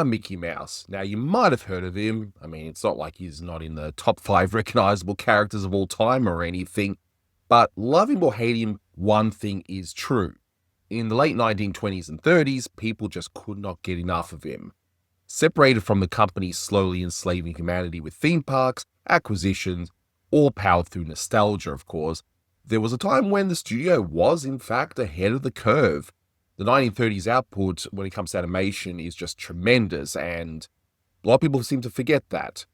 Mickey Mouse. Now, you might have heard of him. I mean, it's not like he's not in the top 5 recognizable characters of all time or anything, but love him or hate him, one thing is true. In the late 1920s and 30s, people just could not get enough of him. Separated from the company slowly enslaving humanity with theme parks, acquisitions, all powered through nostalgia, of course, there was a time when the studio was, in fact, ahead of the curve. The 1930s output, when it comes to animation, is just tremendous, and a lot of people seem to forget that.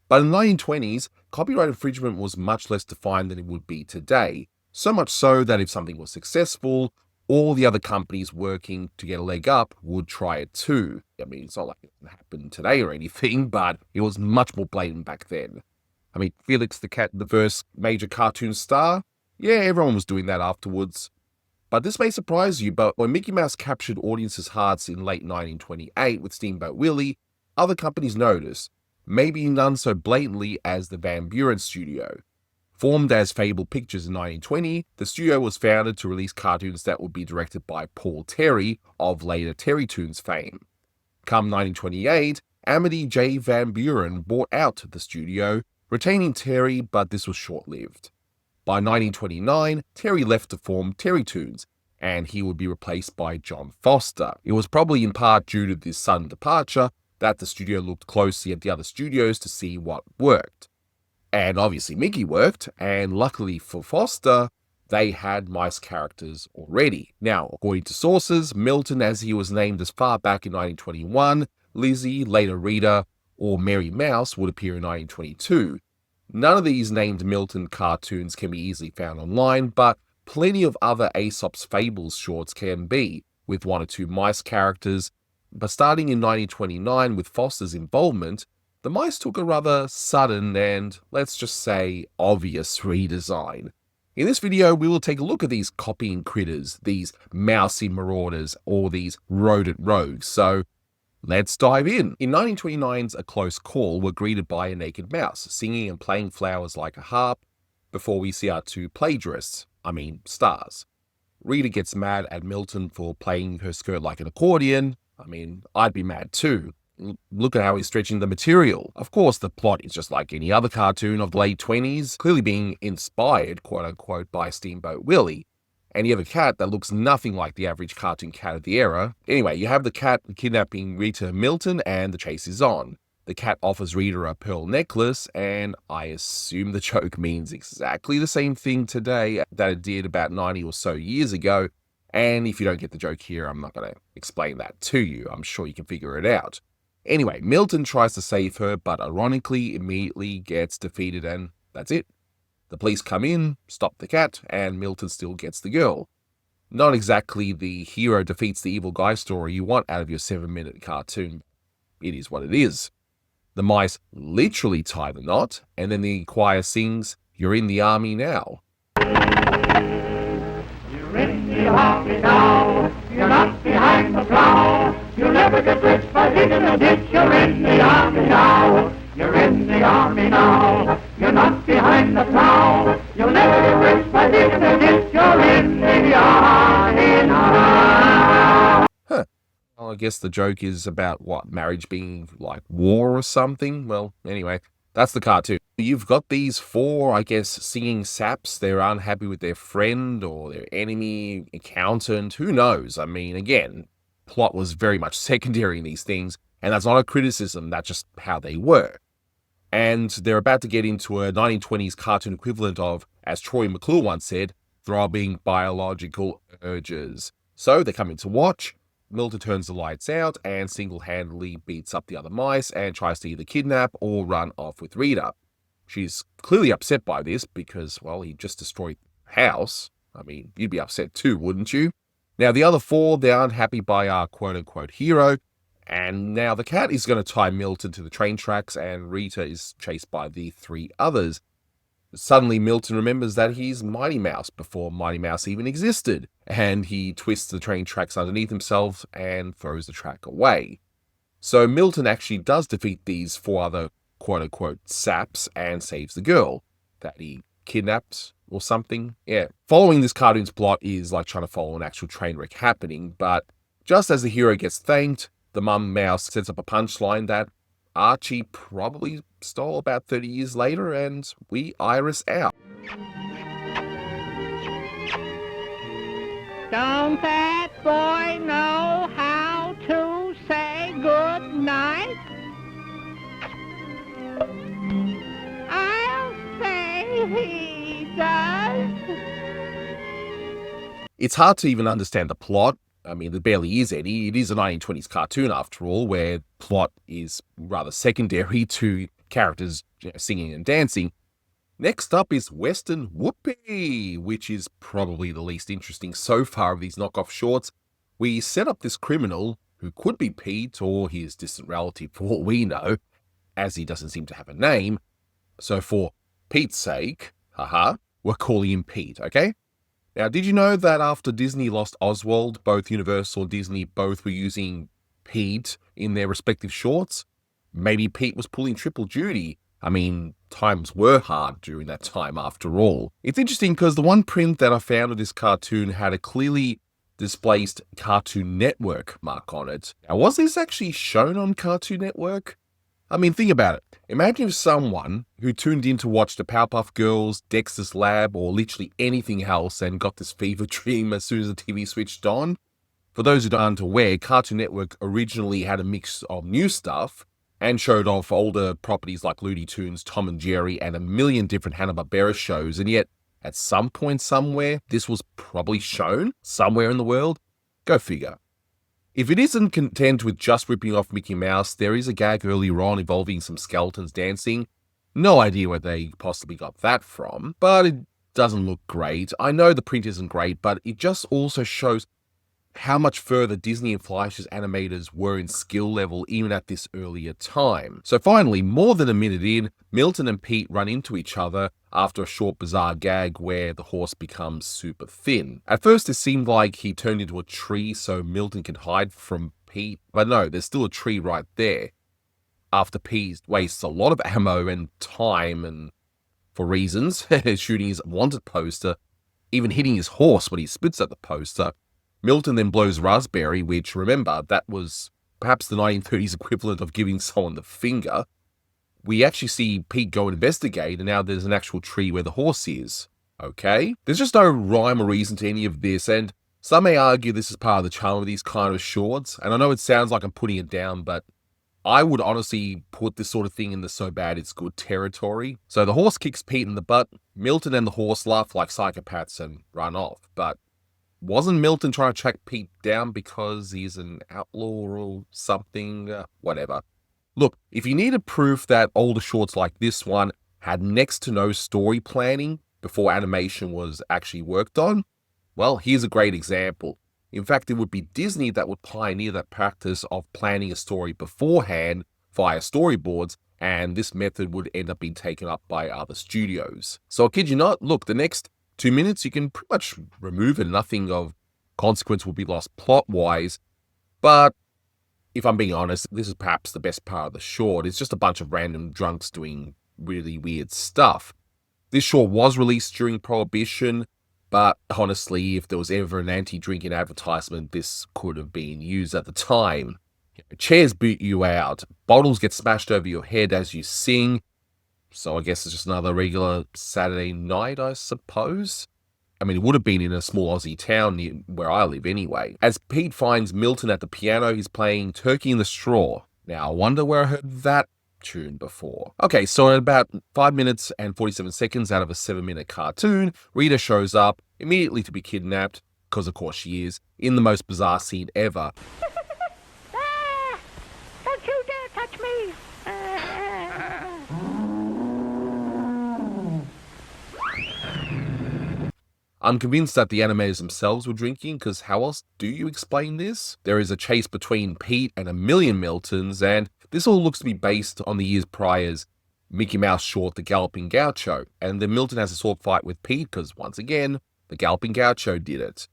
But in the 1920s, copyright infringement was much less defined than it would be today, so much so that if something was successful, all the other companies working to get a leg up would try it too. I mean, it's not like it happened today or anything, but it was much more blatant back then. I mean, Felix the Cat, the first major cartoon star, yeah, everyone was doing that afterwards. But this may surprise you, but when Mickey Mouse captured audiences' hearts in late 1928 with Steamboat Willie, other companies noticed, maybe none so blatantly as the Buren Studio. Formed as Fable Pictures in 1920, the studio was founded to release cartoons that would be directed by Paul Terry of later Terry Toons fame. Come 1928, Amity J. Van Buren bought out the studio, retaining Terry, but this was short-lived. By 1929, Terry left to form Terry Toons, and he would be replaced by John Foster. It was probably in part due to this sudden departure that the studio looked closely at the other studios to see what worked. And obviously Mickey worked, and luckily for Foster, they had mice characters already. Now, according to sources, Milton, as he was named as far back in 1921, Lizzie, later Rita, or Mary Mouse would appear in 1922. None of these named Milton cartoons can be easily found online, but plenty of other Aesop's Fables shorts can be, with 1 or 2 mice characters. But starting in 1929 with Foster's involvement, the mice took a rather sudden and, let's just say, obvious redesign. In this video, we will take a look at these copying critters, these mousy marauders, or these rodent rogues, so let's dive in. In 1929's A Close Call, we're greeted by a naked mouse, singing and playing flowers like a harp, before we see our 2 plagiarists, stars. Rita gets mad at Milton for playing her skirt like an accordion. I'd be mad too. Look at how he's stretching the material. Of course, the plot is just like any other cartoon of the late 20s, clearly being inspired, quote-unquote, by Steamboat Willie. And you have a cat that looks nothing like the average cartoon cat of the era. Anyway, you have the cat kidnapping Rita and Milton, and the chase is on. The cat offers Rita a pearl necklace, and I assume the joke means exactly the same thing today that it did about 90 or so years ago. And if you don't get the joke here, I'm not going to explain that to you. I'm sure you can figure it out. Anyway, Milton tries to save her, but ironically, immediately gets defeated, and that's it. The police come in, stop the cat, and Milton still gets the girl. Not exactly the hero defeats the evil guy story you want out of your 7-minute cartoon. It is what it is. The mice literally tie the knot, and then the choir sings, "You're in the army now." You're in the army now, you're not behind the plow. You'll never get rich by digging a ditch. You're in the army now, you're in the army now. You're not behind the plow. You'll never get rich by digging a ditch. You're in the army now. Well, I guess the joke is about, marriage being like war or something? Well, anyway, that's the cartoon. You've got these 4, singing saps. They're unhappy with their friend or their enemy, accountant, who knows? Again, plot was very much secondary in these things, and that's not a criticism, that's just how they were. And they're about to get into a 1920s cartoon equivalent of, as Troy McClure once said, throbbing biological urges. So they come in to watch. Milton turns the lights out and single-handedly beats up the other mice and tries to either kidnap or run off with Rita. She's clearly upset by this because, he just destroyed the house. You'd be upset too, wouldn't you? Now, the other 4, they aren't happy by our quote-unquote hero, and now the cat is going to tie Milton to the train tracks, and Rita is chased by the 3 others. Suddenly, Milton remembers that he's Mighty Mouse before Mighty Mouse even existed, and he twists the train tracks underneath himself and throws the track away. So Milton actually does defeat these 4 other quote-unquote saps and saves the girl that he kidnapped or something. Yeah, following this cartoon's plot is like trying to follow an actual train wreck happening, but just as the hero gets thanked, The mum mouse sets up a punchline that Archie probably stole about 30 years later, and we iris out. Don't that boy know how to say good night? I'll say he does. It's hard to even understand the plot. I mean, there barely is any. It is a 1920s cartoon, after all, where plot is rather secondary to characters singing and dancing. Next up is Western Whoopee, which is probably the least interesting so far of these knockoff shorts. We set up this criminal, who could be Pete or his distant relative for all we know, as he doesn't seem to have a name. So for Pete's sake, we're calling him Pete, okay? Now, did you know that after Disney lost Oswald, both Universal and Disney both were using Pete in their respective shorts? Maybe Pete was pulling triple duty. I mean, times were hard during that time after all. It's interesting because the one print that I found of this cartoon had a clearly displaced Cartoon Network mark on it. Now, was this actually shown on Cartoon Network? I mean, think about it. Imagine if someone who tuned in to watch the Powerpuff Girls, Dexter's Lab, or literally anything else and got this fever dream as soon as the TV switched on. For those who aren't aware, Cartoon Network originally had a mix of new stuff and showed off older properties like Looney Tunes, Tom and Jerry, and a million different Hanna-Barbera shows, and yet, at some point somewhere, this was probably shown somewhere in the world. Go figure. If it isn't content with just ripping off Mickey Mouse, there is a gag earlier on involving some skeletons dancing. No idea where they possibly got that from, but it doesn't look great. I know the print isn't great, but it just also shows how much further Disney and Fleisch's animators were in skill level even at this earlier time. So finally, more than a minute in, Milton and Pete run into each other after a short bizarre gag where the horse becomes super thin. At first it seemed like he turned into a tree so Milton can hide from Pete, but no, there's still a tree right there. After Pete wastes a lot of ammo and time and for reasons, shooting his wanted poster, even hitting his horse when he spits at the poster, Milton then blows Raspberry, which, remember, that was perhaps the 1930s equivalent of giving someone the finger. We actually see Pete go and investigate, and now there's an actual tree where the horse is. Okay? There's just no rhyme or reason to any of this, and some may argue this is part of the charm of these kind of shorts, and I know it sounds like I'm putting it down, but I would honestly put this sort of thing in the so bad it's good territory. So the horse kicks Pete in the butt, Milton and the horse laugh like psychopaths and run off, but wasn't Milton trying to track Pete down because he's an outlaw or something? Whatever. Look, if you needed proof that older shorts like this one had next to no story planning before animation was actually worked on, well, here's a great example. In fact, it would be Disney that would pioneer that practice of planning a story beforehand via storyboards, and this method would end up being taken up by other studios. So I kid you not, look, the next 2 minutes, you can pretty much remove it. Nothing of consequence will be lost plot-wise. But if I'm being honest, this is perhaps the best part of the short. It's just a bunch of random drunks doing really weird stuff. This short was released during Prohibition, but honestly, if there was ever an anti-drinking advertisement, this could have been used at the time. Chairs boot you out. Bottles get smashed over your head as you sing. So I guess it's just another regular Saturday night, I suppose. I mean, it would have been in a small Aussie town near where I live anyway. As Pete finds Milton at the piano, he's playing Turkey in the Straw. Now, I wonder where I heard that tune before. Okay, so at about 5 minutes and 47 seconds out of a 7-minute cartoon, Rita shows up, immediately to be kidnapped, because of course she is, in the most bizarre scene ever. Don't you dare touch me! I'm convinced that the animators themselves were drinking, because how else do you explain this? There is a chase between Pete and a million Miltons, and this all looks to be based on the years prior's Mickey Mouse short, The Galloping Gaucho, and then Milton has a sword fight with Pete, because once again, The Galloping Gaucho did it.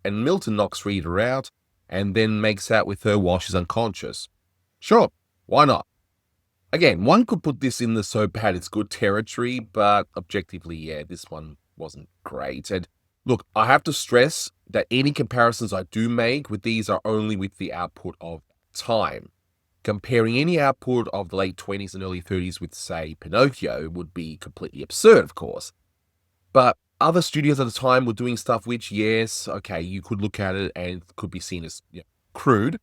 And Milton knocks Rita out, and then makes out with her while she's unconscious. Sure, why not? Again, one could put this in the so bad it's good territory, but objectively, yeah, this one wasn't great. And look, I have to stress that any comparisons I do make with these are only with the output of time. Comparing any output of the late 20s and early 30s with, say, Pinocchio would be completely absurd, of course. But other studios at the time were doing stuff which, yes, okay, you could look at it and it could be seen as crude,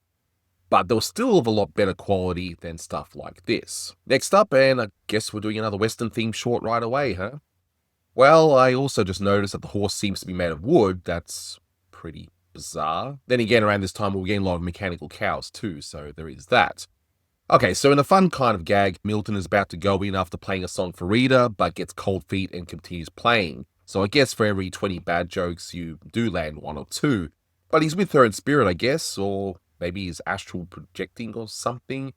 but they were still of a lot better quality than stuff like this. Next up, and I guess we're doing another Western-themed short right away, huh? Well, I also just noticed that the horse seems to be made of wood. That's pretty bizarre. Then again, around this time, we were getting a lot of mechanical cows too, so there is that. Okay, so in a fun kind of gag, Milton is about to go in after playing a song for Rita, but gets cold feet and continues playing. So I guess for every 20 bad jokes, you do land 1 or 2. But he's with her in spirit, I guess, or maybe he's astral projecting or something.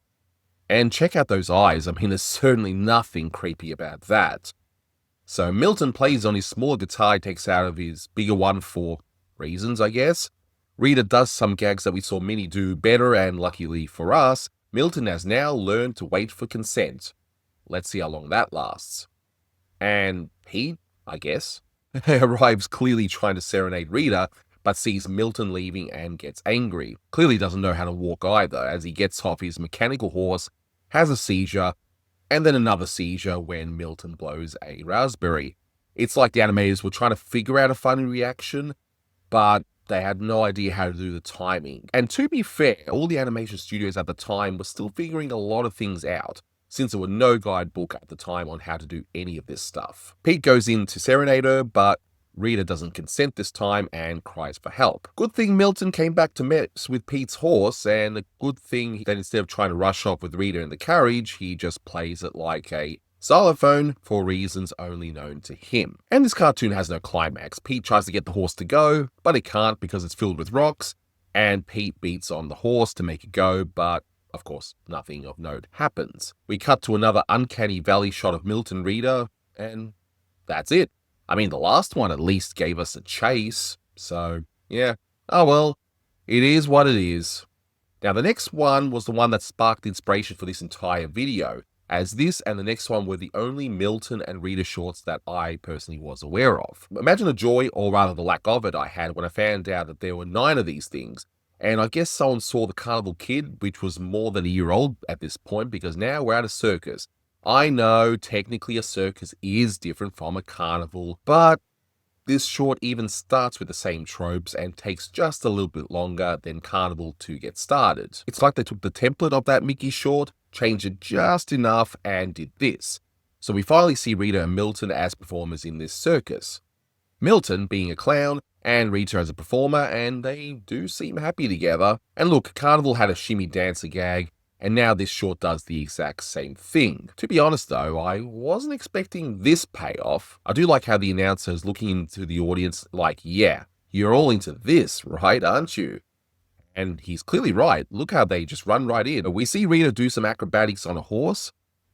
And check out those eyes. I mean, there's certainly nothing creepy about that. So Milton plays on his smaller guitar, he takes out of his bigger one for reasons, I guess. Rita does some gags that we saw Minnie do better, and luckily for us, Milton has now learned to wait for consent. Let's see how long that lasts. And he, I guess, arrives clearly trying to serenade Rita, but sees Milton leaving and gets angry. Clearly doesn't know how to walk either, as he gets off his mechanical horse, has a seizure, and then another seizure when Milton blows a raspberry. It's like the animators were trying to figure out a funny reaction, but they had no idea how to do the timing. And to be fair, all the animation studios at the time were still figuring a lot of things out, since there were no guidebook at the time on how to do any of this stuff. Pete goes in to serenade her, but Rita doesn't consent this time and cries for help. Good thing Milton came back to mess with Pete's horse, and a good thing that instead of trying to rush off with Rita in the carriage, he just plays it like a xylophone for reasons only known to him. And this cartoon has no climax. Pete tries to get the horse to go, but it can't because it's filled with rocks, and Pete beats on the horse to make it go, but of course, nothing of note happens. We cut to another uncanny valley shot of Milton Rita, and that's it. I mean, the last one at least gave us a chase, so yeah. Oh well, it is what it is. Now the next one was the one that sparked inspiration for this entire video, as this and the next one were the only Milton and Rita shorts that I personally was aware of. Imagine the joy, or rather the lack of it, I had when I found out that there were 9 of these things. And I guess someone saw the Carnival Kid, which was more than a year old at this point, because now we're at a circus. I know technically a circus is different from a carnival, but this short even starts with the same tropes and takes just a little bit longer than Carnival to get started. It's like they took the template of that Mickey short, changed it just enough, and did this. So we finally see Rita and Milton as performers in this circus. Milton being a clown, and Rita as a performer, and they do seem happy together. And look, Carnival had a shimmy dancer gag, and now this short does the exact same thing. To be honest though, I wasn't expecting this payoff. I do like how the announcer is looking into the audience like, yeah, you're all into this, right, aren't you? And he's clearly right. Look how they just run right in. We see Rita do some acrobatics on a horse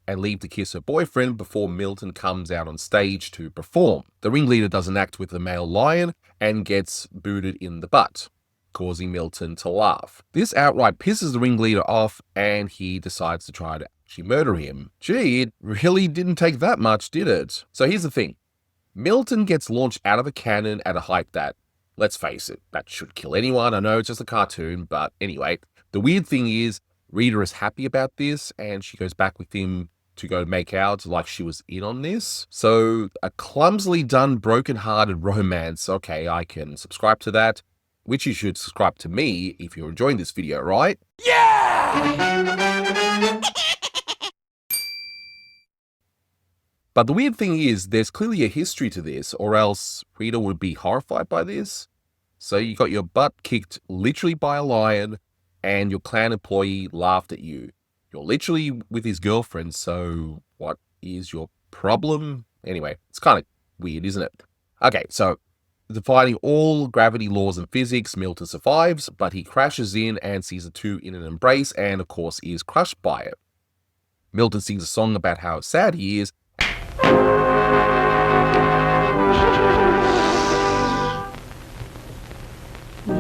and leave to kiss her boyfriend before Milton comes out on stage to perform. The ringleader does an act with the male lion and gets booted in the butt, causing Milton to laugh. This outright pisses the ringleader off, and he decides to try to actually murder him. Gee, it really didn't take that much, did it? So here's the thing. Milton gets launched out of a cannon at a height that, let's face it, that should kill anyone. I know it's just a cartoon, but anyway. The weird thing is, Rita is happy about this, and she goes back with him to go make out like she was in on this. So a clumsily done broken-hearted romance. Okay, I can subscribe to that, which you should subscribe to me if you're enjoying this video, right? Yeah! But the weird thing is, there's clearly a history to this, or else Rita would be horrified by this. So you got your butt kicked literally by a lion, and your clown employee laughed at you. You're literally with his girlfriend, so what is your problem? Anyway, it's kind of weird, isn't it? Okay, so defying all gravity laws and physics, Milton survives, but he crashes in and sees the two in an embrace and, of course, is crushed by it. Milton sings a song about how sad he is.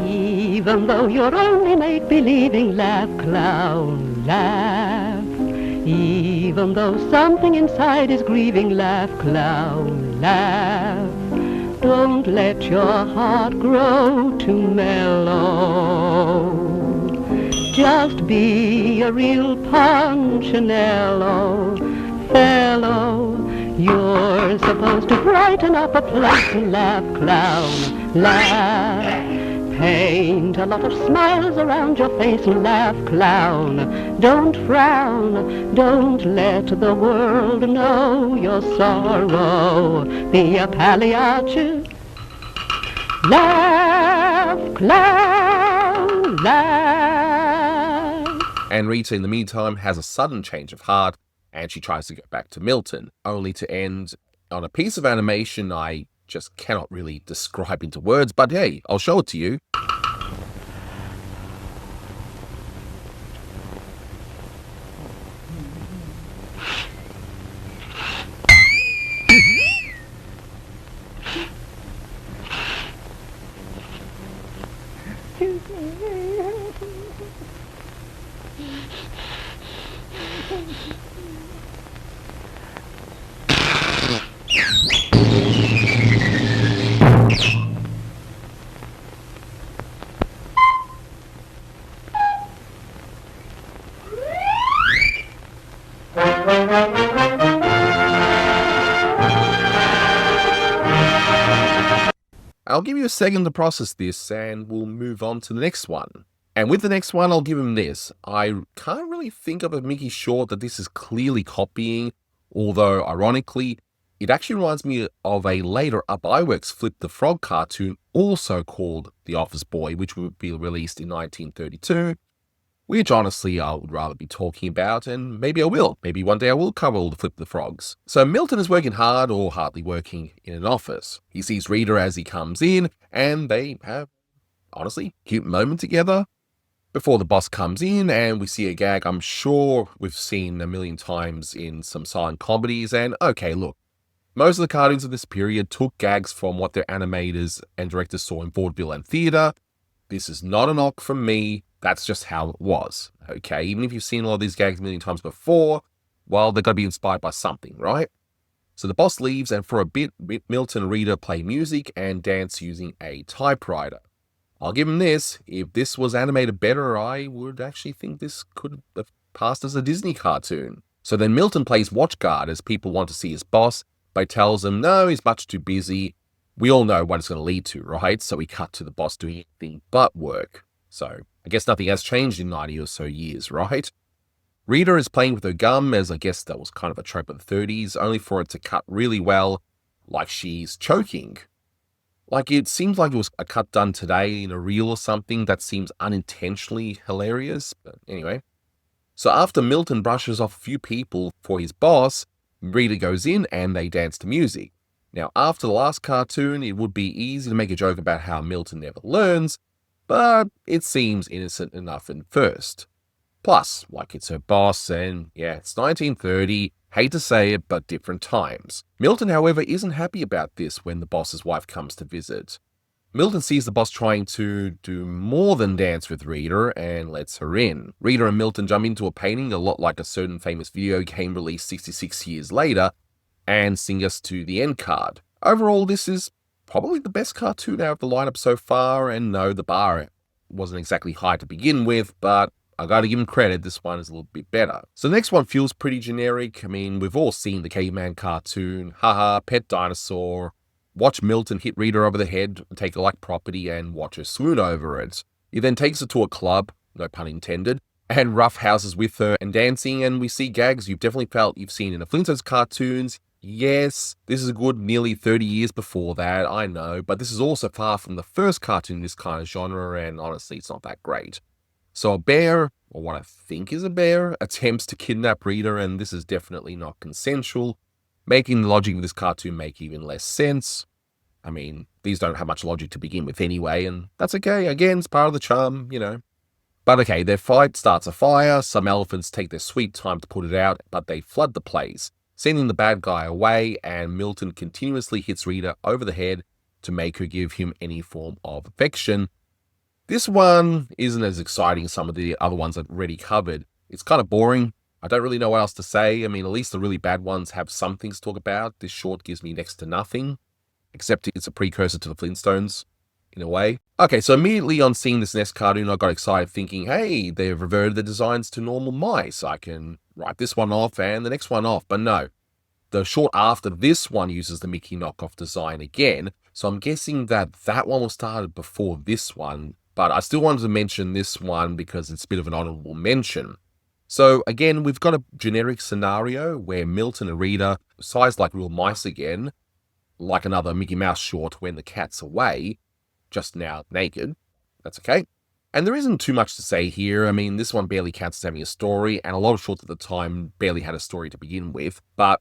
Even though you're only make-believing, laugh, clown, laugh. Even though something inside is grieving, laugh, clown, laugh. Don't let your heart grow too mellow. Just be a real punchinello fellow. You're supposed to brighten up a place and laugh, clown, laugh. Paint a lot of smiles around your face and laugh, clown. Don't frown, don't let the world know your sorrow. Be a Pagliacci. Laugh, clown, laugh. And Rita, in the meantime, has a sudden change of heart, and she tries to go back to Milton, only to end on a piece of animation I just cannot really describe into words, but hey, I'll show it to you. I'll give you a second to process this and we'll move on to the next one. And with the next one, I'll give him this. I can't really think of a Mickey short that this is clearly copying, although ironically, it actually reminds me of a later Up Iwerks Flip the Frog cartoon also called The Office Boy, which would be released in 1932, which honestly I would rather be talking about, and maybe I will. Maybe one day I will cover all the Flip the Frogs. So Milton is working hard or hardly working in an office. He sees Rita as he comes in, and they have, honestly, cute moment together. Before the boss comes in and we see a gag I'm sure we've seen a million times in some silent comedies, and okay, look, most of the cartoons of this period took gags from what their animators and directors saw in vaudeville and theatre. This is not a knock from me, that's just how it was, okay? Even if you've seen a lot of these gags a million times before, well, they've got to be inspired by something, right? So the boss leaves, and for a bit, Milton and Rita play music and dance using a typewriter. I'll give him this, if this was animated better, I would actually think this could have passed as a Disney cartoon. So then Milton plays watchguard as people want to see his boss, but he tells them no, he's much too busy. We all know what it's going to lead to, right? So we cut to the boss doing anything but work. So I guess nothing has changed in 90 or so years, right? Rita is playing with her gum, as I guess that was kind of a trope of the 30s, only for it to cut really well, like she's choking. Like it seems like it was a cut done today in a reel or something that seems unintentionally hilarious, but anyway. So after Milton brushes off a few people for his boss, Rita goes in and they dance to music. Now after the last cartoon, it would be easy to make a joke about how Milton never learns, but it seems innocent enough at first. Plus, like it's her boss, and yeah, it's 1930, hate to say it, but different times. Milton, however, isn't happy about this when the boss's wife comes to visit. Milton sees the boss trying to do more than dance with Rita and lets her in. Rita and Milton jump into a painting a lot like a certain famous video game released 66 years later and sing us to the end card. Overall, this is probably the best cartoon out of the lineup so far, and no, the bar wasn't exactly high to begin with, but I gotta give him credit, this one is a little bit better. So the next one feels pretty generic. I mean, we've all seen the Caveman cartoon, haha, pet dinosaur, watch Milton hit Rita over the head, take her like property, and watch her swoon over it. He then takes her to a club, no pun intended, and rough houses with her and dancing, and we see gags you've definitely felt you've seen in the Flintstones cartoons. Yes, this is a good nearly 30 years before that, I know, but this is also far from the first cartoon in this kind of genre, and honestly, it's not that great. So a bear, or what I think is a bear, attempts to kidnap Rita, and this is definitely not consensual, making the logic of this cartoon make even less sense. I mean, these don't have much logic to begin with anyway, and that's okay, again, it's part of the charm, you know. But okay, their fight starts a fire, some elephants take their sweet time to put it out, but they flood the place, sending the bad guy away, and Milton continuously hits Rita over the head to make her give him any form of affection. This one isn't as exciting as some of the other ones I've already covered. It's kind of boring. I don't really know what else to say. I mean, at least the really bad ones have some things to talk about. This short gives me next to nothing, except it's a precursor to the Flintstones. in a way. Okay, so immediately on seeing this next cartoon, I got excited thinking, hey, they've reverted the designs to normal mice. I can write this one off and the next one off. But no, the short after this one uses the Mickey knockoff design again. So I'm guessing that that one was started before this one. But I still wanted to mention this one because it's a bit of an honorable mention. So again, we've got a generic scenario where Milton and Rita, sized like real mice again, like another Mickey Mouse short When the Cat's Away, just now naked. That's okay. And there isn't too much to say here. I mean, this one barely counts as having a story, and a lot of shorts at the time barely had a story to begin with. But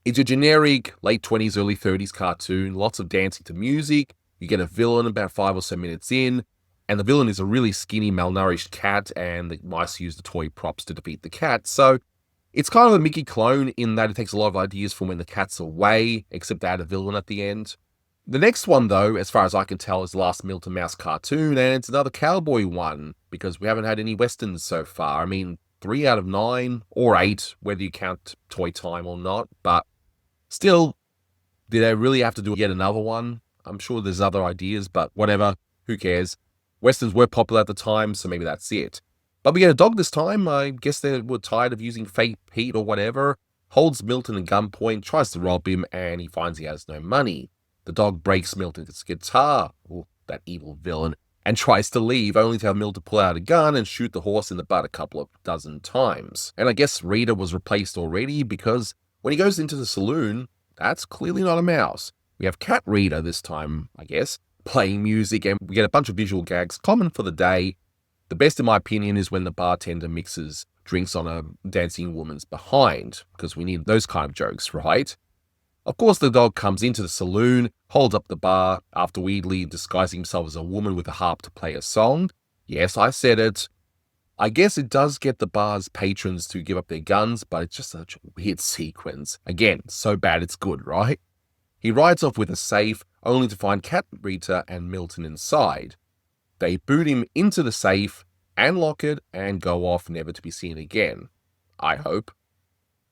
it's a generic late 20s, early 30s cartoon, lots of dancing to music. You get a villain about 5 or so minutes in, and the villain is a really skinny, malnourished cat, and the mice use the toy props to defeat the cat. So it's kind of a Mickey clone in that it takes a lot of ideas from When the Cat's Away, except to add a villain at the end. The next one, though, as far as I can tell, is the last Milton Mouse cartoon, and it's another cowboy one, because we haven't had any westerns so far. I mean, 3 out of 9, or 8, whether you count Toy Time or not, but still, did they really have to do yet another one? I'm sure there's other ideas, but whatever, who cares? Westerns were popular at the time, so maybe that's it. But we get a dog this time. I guess they were tired of using fake Pete or whatever. Holds Milton at gunpoint, tries to rob him, and he finds he has no money. The dog breaks Milton's guitar, that evil villain, and tries to leave, only to have Milton pull out a gun and shoot the horse in the butt a couple of dozen times. And I guess Rita was replaced already, because when he goes into the saloon, that's clearly not a mouse. We have Cat Rita this time, I guess, playing music, and we get a bunch of visual gags common for the day. The best, in my opinion, is when the bartender mixes drinks on a dancing woman's behind, because we need those kind of jokes, right? Of course, the dog comes into the saloon, holds up the bar, after weirdly disguising himself as a woman with a harp to play a song. Yes, I said it. I guess it does get the bar's patrons to give up their guns, but it's just such a weird sequence. Again, so bad it's good, right? He rides off with a safe, only to find Cat Rita and Milton inside. They boot him into the safe and lock it and go off, never to be seen again. I hope.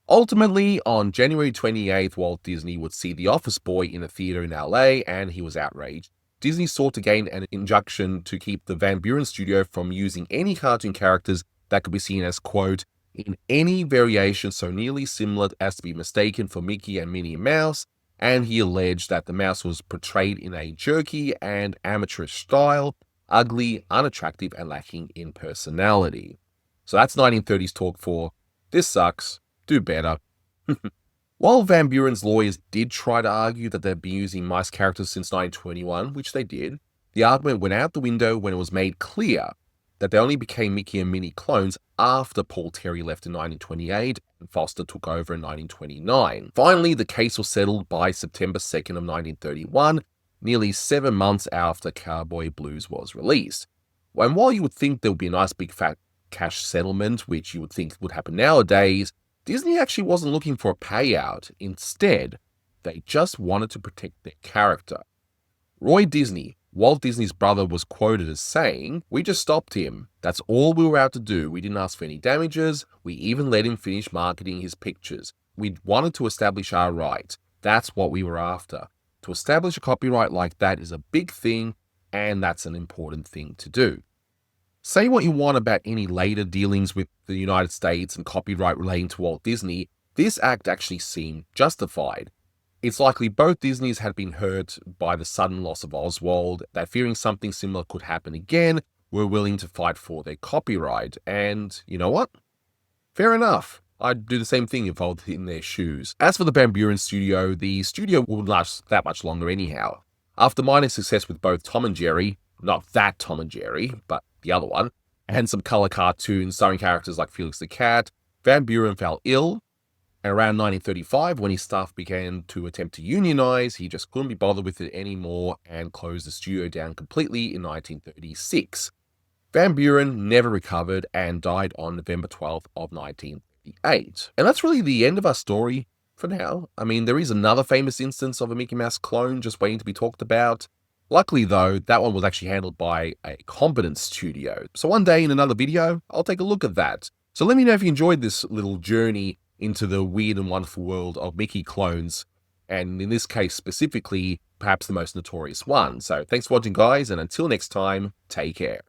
Ultimately, on January 28th, Walt Disney would see The Office Boy in a theater in LA, and he was outraged. Disney sought to gain an injunction to keep the Van Buren Studio from using any cartoon characters that could be seen as, quote, in any variation so nearly similar as to be mistaken for Mickey and Minnie Mouse, and he alleged that the mouse was portrayed in a jerky and amateurish style, ugly, unattractive, and lacking in personality. So that's 1930s talk for, this sucks, do better. While Van Buren's lawyers did try to argue that they've been using mice characters since 1921, which they did, the argument went out the window when it was made clear that they only became Mickey and Minnie clones after Paul Terry left in 1928 and Foster took over in 1929. Finally, the case was settled by September 2nd of 1931, nearly 7 months after Cowboy Blues was released. And while you would think there would be a nice big fat cash settlement, which you would think would happen nowadays, Disney actually wasn't looking for a payout. Instead, they just wanted to protect their character. Roy Disney, Walt Disney's brother, was quoted as saying, "We just stopped him. That's all we were out to do. We didn't ask for any damages. We even let him finish marketing his pictures. We wanted to establish our right. That's what we were after. To establish a copyright like that is a big thing, and that's an important thing to do." Say what you want about any later dealings with the United States and copyright relating to Walt Disney, this act actually seemed justified. It's likely both Disneys had been hurt by the sudden loss of Oswald, that fearing something similar could happen again, were willing to fight for their copyright. And you know what? Fair enough. I'd do the same thing if I was in their shoes. As for the Van Buren Studio, the studio wouldn't last that much longer anyhow. After minor success with both Tom and Jerry, not that Tom and Jerry, but the other one, and some color cartoons starring characters like Felix the Cat, Van Buren fell ill, and around 1935, when his staff began to attempt to unionize, he just couldn't be bothered with it anymore and closed the studio down completely in 1936. Van Buren never recovered and died on November 12th of 1938. And that's really the end of our story for now. I mean, there is another famous instance of a Mickey Mouse clone just waiting to be talked about. Luckily, though, that one was actually handled by a competent studio. So one day in another video, I'll take a look at that. So let me know if you enjoyed this little journey into the weird and wonderful world of Mickey clones, and in this case specifically, perhaps the most notorious one. So thanks for watching, guys, and until next time, take care.